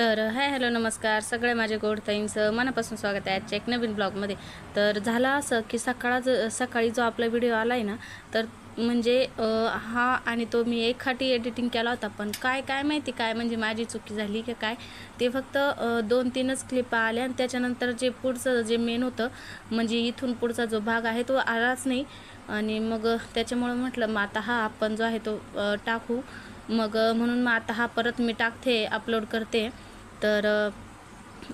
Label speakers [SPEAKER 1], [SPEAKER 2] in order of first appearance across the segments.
[SPEAKER 1] तर hi hello नमस्कार सगळे माझे गोड ताईंचं मनापासून स्वागत आहे आजच्या एक नवीन ब्लॉगमध्ये। तर झालं असं की सकाळी जो आपला व्हिडिओ आला आहे ना, तर म्हणजे हा आणि तो मी एकखाटी एडिटिंग केला होता, पण काय माहिती काय म्हणजे माझी चुकी झाली की काय, ते फक्त 2-3च क्लिप आल्या आणि त्याच्यानंतर जे पुढचं जे मेन होतं म्हणजे इथून पुढचा जो भाग आहे तो आलाच नाही। आणि मग त्याच्यामुळे म्हटलं मग आता हा आपण जो आहे तो टाकू, मग म्हणून मग आता हा परत मी टाकते, अपलोड करते। तर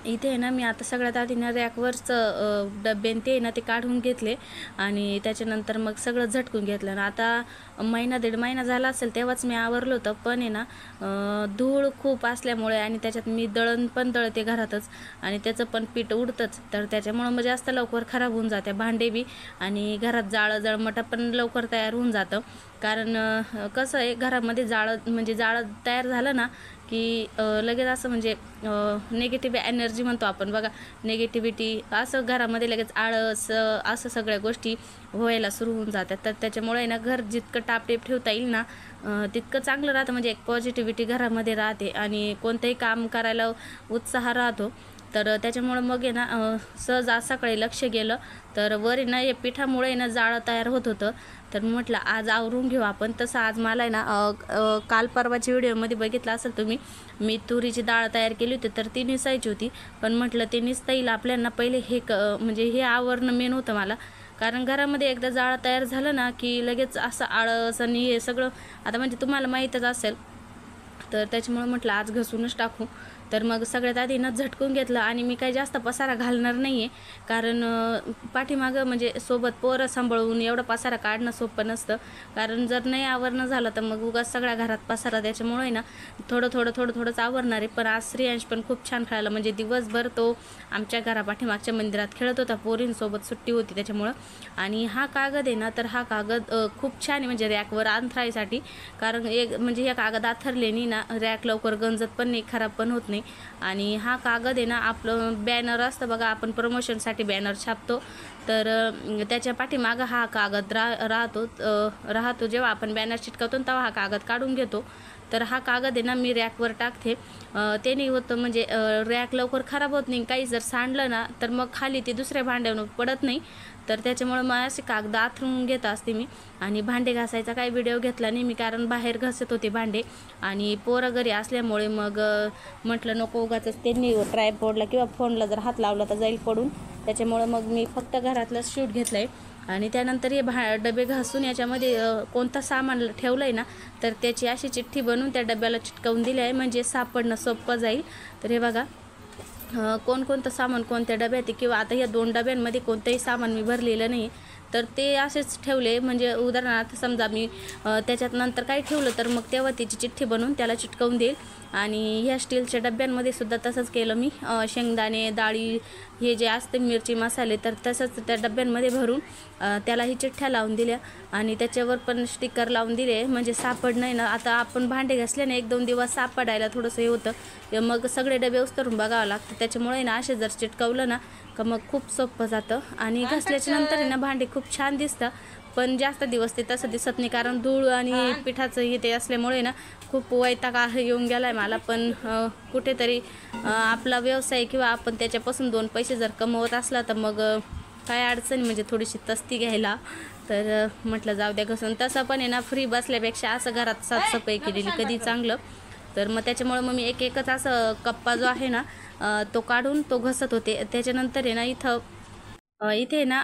[SPEAKER 1] इथे ना मी आता सगळ्यात आधी ना रॅकवरचं डब्बे ते ना ते काढून घेतले आणि त्याच्यानंतर मग सगळं झटकून घेतलं ना। आता महिना-दीड महिना झाला असेल तेव्हाच मी आवरलं होतं, पण आहे ना धूळ खूप असल्यामुळे आणि त्याच्यात मी दळण पण दळते घरातच आणि त्याचं पण पीठ उडतंच, तर त्याच्यामुळं मग जास्त लवकर खराब होऊन जाते भांडे बी आणि घरात जळमटं पण लवकर तयार होऊन जातं। कारण कसं आहे घरामध्ये जाळं तयार झालं ना की लगेच असं म्हणजे निगेटिव्ह एनर्जी म्हणतो आपण बघा, निगेटिव्हिटी असं घरामध्ये लगेच आळस असं सगळ्या गोष्टी व्हायला सुरू होऊन जातात। तर त्याच्यामुळे ना घर जितकं टापटीप ठेवता येईल ना तितकं चांगलं राहतं, म्हणजे एक पॉझिटिव्हिटी घरामध्ये राहते आणि कोणतंही काम करायला उत्साह राहतो। तर त्याच्यामुळं मग आहे ना सहज आज सकाळी लक्ष गेलं तर वर ना या पिठामुळे ना जाळं तयार होत होतं, तर म्हटलं आज आवरून घेऊ आपण। तसं आज मला आहे ना काल परवाच्या व्हिडिओमध्ये बघितलं असेल तुम्ही, मी तुरीची डाळ तयार केली होती तर ती निसायची होती, पण म्हटलं ते निसता येईल आपल्याला पहिले म्हणजे हे आवरणं मेन होतं मला। कारण घरामध्ये एकदा जाळं तयार झालं ना की लगेच असं आळस आणि हे सगळं आता म्हणजे तुम्हाला माहीतच असेल, तर त्याच्यामुळे म्हटलं आज घसूनच टाकू। तर मग सगळ्यात आधी ना झटकून घेतलं आणि मी काही जास्त पसारा घालणार नाही आहे, कारण पाठीमागं म्हणजे सोबत पोरं सांभाळून एवढा पसारा काढणं सोपं नसतं। कारण जर नाही आवरणं झालं तर मग उगाच सगळ्या घरात पसारा, त्याच्यामुळे ना थोडंच आवरणार आहे। पण आज श्रेयांश पण खूप छान खेळाला, म्हणजे दिवसभर तो आमच्या घरापाठीमागच्या मंदिरात खेळत होता, पोरींसोबत सुट्टी होती त्याच्यामुळं। आणि हा कागद आहे ना, तर हा कागद खूप छान आहे म्हणजे रॅकवर अंथरायसाठी, कारण एक म्हणजे या कागद आथरल्याने ना रॅक लवकर गंजत पण नाही, खराब पण होत नाही। आणि हा कागद आहे ना आपलं बॅनर असतं बघा, आपण प्रमोशनसाठी बॅनर छापतो, तर त्याच्या पाठीमागं हा कागद राहतो जेव्हा आपण बॅनर चिटकवतो तेव्हा हा कागद काढून घेतो। तर हा कागद आहे ना मी रॅकवर टाकते, ते नाही होतं म्हणजे रॅक लवकर खराब होत नाही, काही जर सांडलं ना तर मग खाली ते दुसऱ्या भांड्यावर पडत नाही। तर त्याच्यामुळं मग असे कागद आथरून घेत असते मी। आणि भांडे घासायचा काही व्हिडिओ घेतला नाही मी, कारण बाहेर घासत होते भांडे आणि पोरं घरी असल्यामुळे मग म्हटलं नको उगाच त्यांनी ट्रायपॉडला किंवा फोनला जर हात लावला तर जाईल पडून, त्याच्यामुळं मग मी फक्त घरातलंच शूट घेतलं आहे। आणि त्यानंतर हे डबे घासून याच्यामध्ये कोणतं सामान ठेवलं आहे ना तर त्याची अशी चिठ्ठी बनवून त्या डब्याला चिटकवून दिली आहे, म्हणजे सापडणं सोपं जाईल। तर हे बघा कोणतं सामान कोणत्या डब्यात आहे, किंवा आता या 2 डब्यांमध्ये कोणतंही सामान मी भरलेलं नाही, तर ते असेच ठेवले। म्हणजे उदाहरणार्थ समजा मी त्याच्यात नंतर काही ठेवलं तर मग तेव्हा त्याची चिठ्ठी बनवून त्याला चिटकवून देईल। आणि ह्या स्टीलच्या डब्यांमध्ये सुद्धा तसंच केलं मी, शेंगदाणे डाळी हे जे असते मिरची मसाले, तर तसंच त्या डब्यांमध्ये भरून त्यालाही चिठ्ठ्या लावून दिल्या आणि त्याच्यावर पण स्टिकर लावून दिले, म्हणजे सापड नाही ना। आता आपण भांडे घासल्याने 1-2 दिवस सापडायला थोडंसं हे होतं, मग सगळे डबे उस्तरून बघावं लागतं, त्याच्यामुळे ना असे जर चिटकवलं ना का मग खूप सोपं जातं आणि घासल्याच्या नंतर ना भांडे खूप छान दिसतं। पण जास्त दिवस ते तसं दिसत नाही, कारण धूळ आणि पिठाचं हे ते असल्यामुळे ना खूप वैताग येऊन गेला आहे मला। पण कुठेतरी आपला व्यवसाय किंवा आपण त्याच्यापासून 2 पैसे जर कमवत असला तर मग काय अडचण म्हणजे थोडीशी तस्ती घ्यायला, तर म्हटलं जाऊ द्या घसून। तसं पण आहे ना फ्री बसल्यापेक्षा असं घरात साफसफाई केलेली कधी चांगलं। तर मग त्याच्यामुळं मग मी एकच असं कप्पा जो आहे ना तो काढून तो घसत होते। त्याच्यानंतर आहे ना इथे ना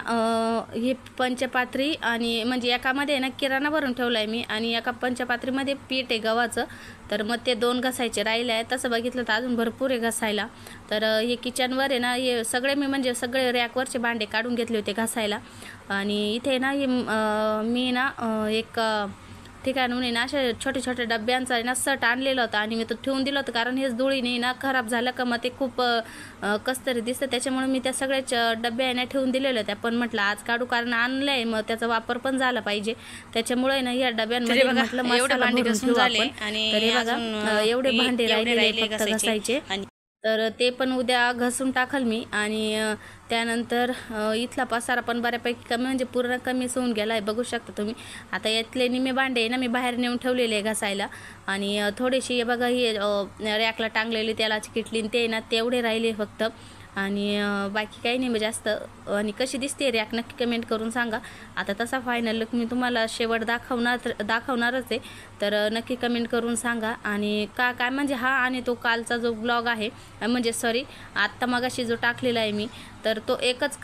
[SPEAKER 1] हे पंचपात्री आणि म्हणजे एकामध्ये ना किराणा भरून ठेवला आहे मी आणि एका पंचपात्रीमध्ये पीठ आहे गव्हाचं, तर मग ते 2 घसायचे राहिले आहे। तसं बघितलं तर अजून भरपूर आहे घसायला। तर हे किचनवर आहे ना हे सगळे मी म्हणजे सगळे रॅकवरचे भांडे काढून घेतले होते घसायला। आणि इथे ना हे मी ना एक ठिकाणून ना अशा छोटे डब्यांचा ना सट आणलेला होता आणि मी तो ठेवून दिलं होतं, कारण हेच धुळीने ना खराब झालं का मग ते खूप कसतरी दिसतं, त्याच्यामुळे मी त्या सगळ्याच डब्या ना ठेवून दिलेल्या होत्या। पण म्हटलं आज काढू, कारण आणलं आहे मग त्याचा वापर पण झाला पाहिजे, त्याच्यामुळे ना या डब्यांमध्ये म्हटलं मसाला भरून ठेवू आपण। तर हे बघा एवढे भांडे राहिलेले फक्त घसायचे। तर ते पण उद्या घसून टाकल मी. आणि त्यानंतर इथला पसारा पण बऱ्यापैकी कमी म्हणजे पूर्ण कमीच होऊन गेला आहे, बघू शकता तुम्ही. आता यातले निम्मे भांडे आहे ना मी बाहेर नेऊन ठेवलेले आहे घासायला. आणि थोडेशी बघा ही रॅकला टांगलेली तेलाची किटली ते ना तेवढे राहिले फक्त. आणि बाकी काही नाही जास्त. आणि कशी दिसते रॅक नक्की कमेंट करून सांगा. आता तसा फायनल लुक मी तुम्हाला शेवट दाखवणारच आहे, तर नक्की कमेंट करून सांगा. आणि काय म्हणजे हा आणि तो कालचा जो ब्लॉग आहे म्हणजे सॉरी आत्ता मगाशी जो टाकलेला आहे मी, तर तो एकच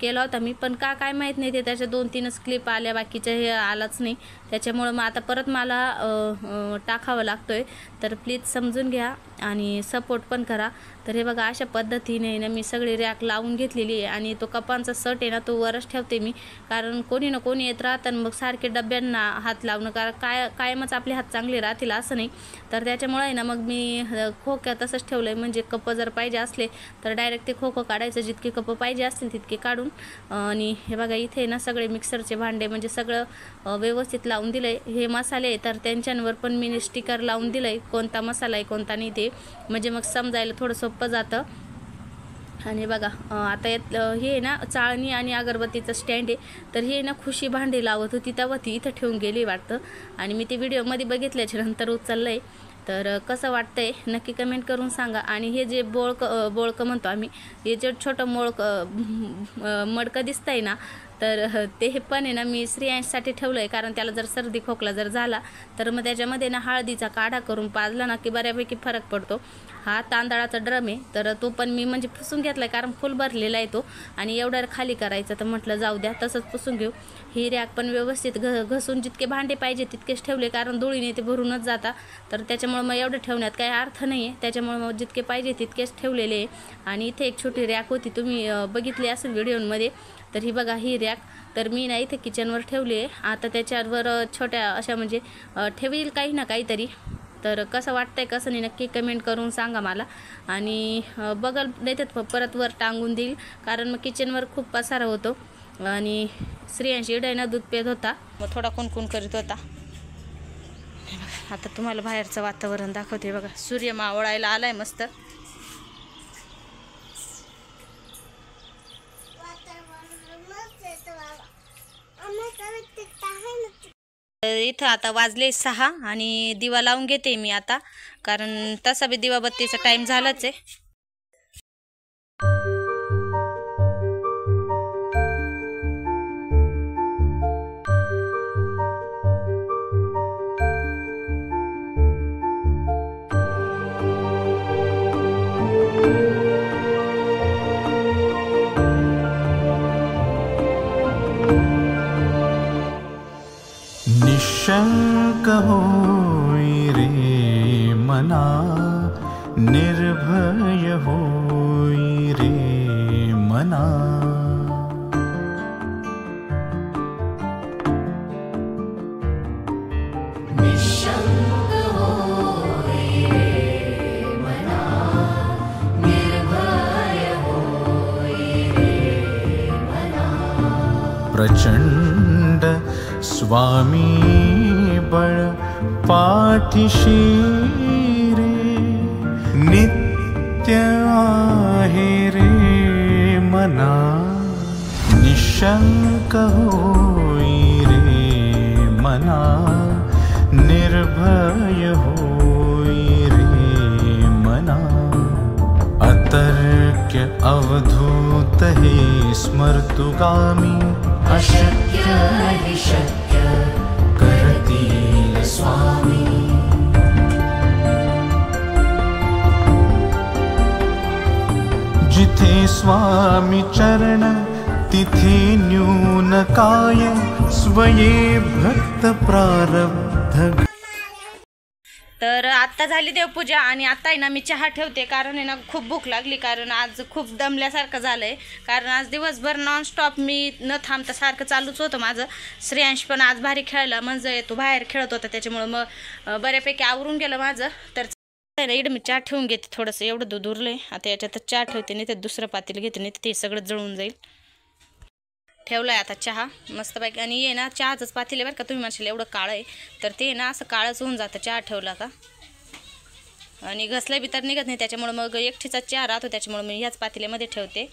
[SPEAKER 1] केला होता मी. पण काय माहीत नाही, ते त्याच्या 2-3च क्लिप आल्या, बाकीच्या हे आलाच नाही. त्याच्यामुळं मग आता परत मला टाकावं लागतोय. तर प्लीज समजून घ्या आणि सपोर्ट पण करा. तर हे बघा अशा पद्धतीने ना मी सगळी रॅक लावून घेतलेली आहे. आणि तो कपांचा सट आहे ना तो वरच ठेवते मी, कारण कोणी ना कोणी येत राहतं मग सारखे डब्यांना हात लावणं, कारण कायमच आपले हात चांगले राहतील असं नाही. तर त्याच्यामुळे आहे ना मग मी खोक्या तसंच ठेवलं आहे. म्हणजे कप जर पाहिजे असले तर डायरेक्ट ते खोकं काढायचं, जितके कप पाहिजे असतील तितके काढून. आणि हे बघा इथे ना सगळे मिक्सरचे भांडे म्हणजे सगळं व्यवस्थित लावून दिलं आहे. हे मसाले तर त्यांच्यावर पण मी स्टिकर लावून दिलं आहे, कोणता मसाला आहे कोणता नाही ते, म्हणजे मग समजायला थोडं सोपं जातं. आणि बघा आता यात हे ना चाळणी आणि अगरबत्तीचं स्टँड आहे. तर हे ना खुशी भांडे लावत होती तेव्हा ती इथं ठेवून गेली वाटतं. आणि मी ते व्हिडिओमध्ये बघितल्याच्या नंतर उचललं आहे. तर कसं वाटतंय नक्की कमेंट करून सांगा. आणि हे जे बोळकं म्हणतो आम्ही, हे जे छोटं मडकं दिसतंय ना, तर ते पण आहे ना मी श्रेयांशसाठी ठेवलं आहे, कारण त्याला जर सर्दी खोकला जर झाला तर मग त्याच्यामध्ये ना हळदीचा काढा करून पाजला ना की बऱ्यापैकी फरक पडतो. हा तांदळाचा ड्रम आहे, तर तो पण मी म्हणजे पुसून घेतला आहे, कारण फुल भरलेला आहे तो. आणि एवढा खाली करायचं तर म्हटलं जाऊ द्या तसंच पुसून घेऊ. ही रॅक पण व्यवस्थित घसून जितके भांडे पाहिजे तितकेच ठेवले, कारण धुळीने ते भरूनच जाता. तर त्याच्यामुळे मग एवढं ठेवण्यात काही अर्थ नाही आहे. त्याच्यामुळे मग जितके पाहिजे तितकेच ठेवलेले आहे. आणि इथे एक छोटी रॅक होती, तुम्ही बघितली असेल व्हिडिओमध्ये. तर ही बघा ही रॅक तर मी ना इथे किचनवर ठेवली आहे. आता त्याच्यावर छोट्या अशा म्हणजे ठेवील काही ना काहीतरी. तर कसं वाटतंय कसं नाही नक्की कमेंट करून सांगा मला. आणि बघल नाही तर परत वर टांगून देईल, कारण मग किचनवर खूप पसारा होतो. आणि श्रेयांश इडायना दूध पेत होता, मग थोडा कुणकुण करीत होता. आता तुम्हाला बाहेरचं वातावरण दाखवते बघा, सूर्य मावळायला आलाय मस्त. इथं आता वाजले 6 आणि दिवा लावून घेते मी आता, कारण तसा बी दिवाबत्तीचा टाइम झालाच आहे.
[SPEAKER 2] निशंक होई रे मना, निर्भय होई रे मना. निशंक होई रे मना, निर्भय होई रे मना. प्रचंड स्वामी बळ पाठीशी रे, नित्य आहे रे मना. निशंक होई रे मना, निर्भय होई रे मना. अतर्क्य अवधूत हे स्मर्तुगामी, अशक्य हि शक्य करतील स्वामी. जिथे स्वामी चरण तिथे न्यून काय, स्वये भक्त प्रारब्ध.
[SPEAKER 1] तर आत्ता झाली देवपूजा आणि आता आहे ना मी चहा ठेवते, कारण आहे ना खूप भूक लागली, कारण आज खूप दमल्यासारखं झालं आहे. कारण आज दिवसभर नॉनस्टॉप मी न थांबता सारखं चालूच होतं माझं. श्रेयांश पण आज भारी खेळला, म्हणजे तो बाहेर खेळत होता, त्याच्यामुळं मग बऱ्यापैकी आवरून गेलं माझं. तर इकडं मी चहा ठेवून घेते, थोडंसं एवढं दूध उरलं आहे. आता याच्यात चहा ठेवते, नाही तर दुसरं पातेलं घेते, नाही तर ते सगळं जळून जाईल. ठेवलं आहे आता चहा मस्तपैकी. आणि ये ना चहाचंच पातेलं आहे बरं का, तुम्ही म्हणशाल एवढं काळं आहे, तर ते ना असं काळंच होऊन जातं चहा ठेवला का. आणि घसल्या बी तर निघत नाही, त्याच्यामुळे मग एकटीचा चहा राहतो, त्याच्यामुळे मी ह्याच पातेल्यामध्ये ठेवते.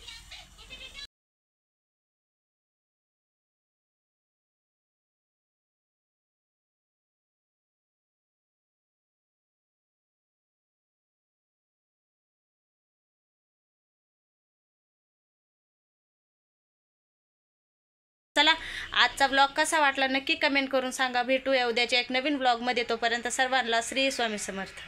[SPEAKER 1] चला, आजचा ब्लॉग कसा वाटला नक्की कमेंट करून सांगा. भेटूया उद्याच्या एक नवीन ब्लॉगमध्ये. तोपर्यंत सर्वांना श्री स्वामी समर्थ.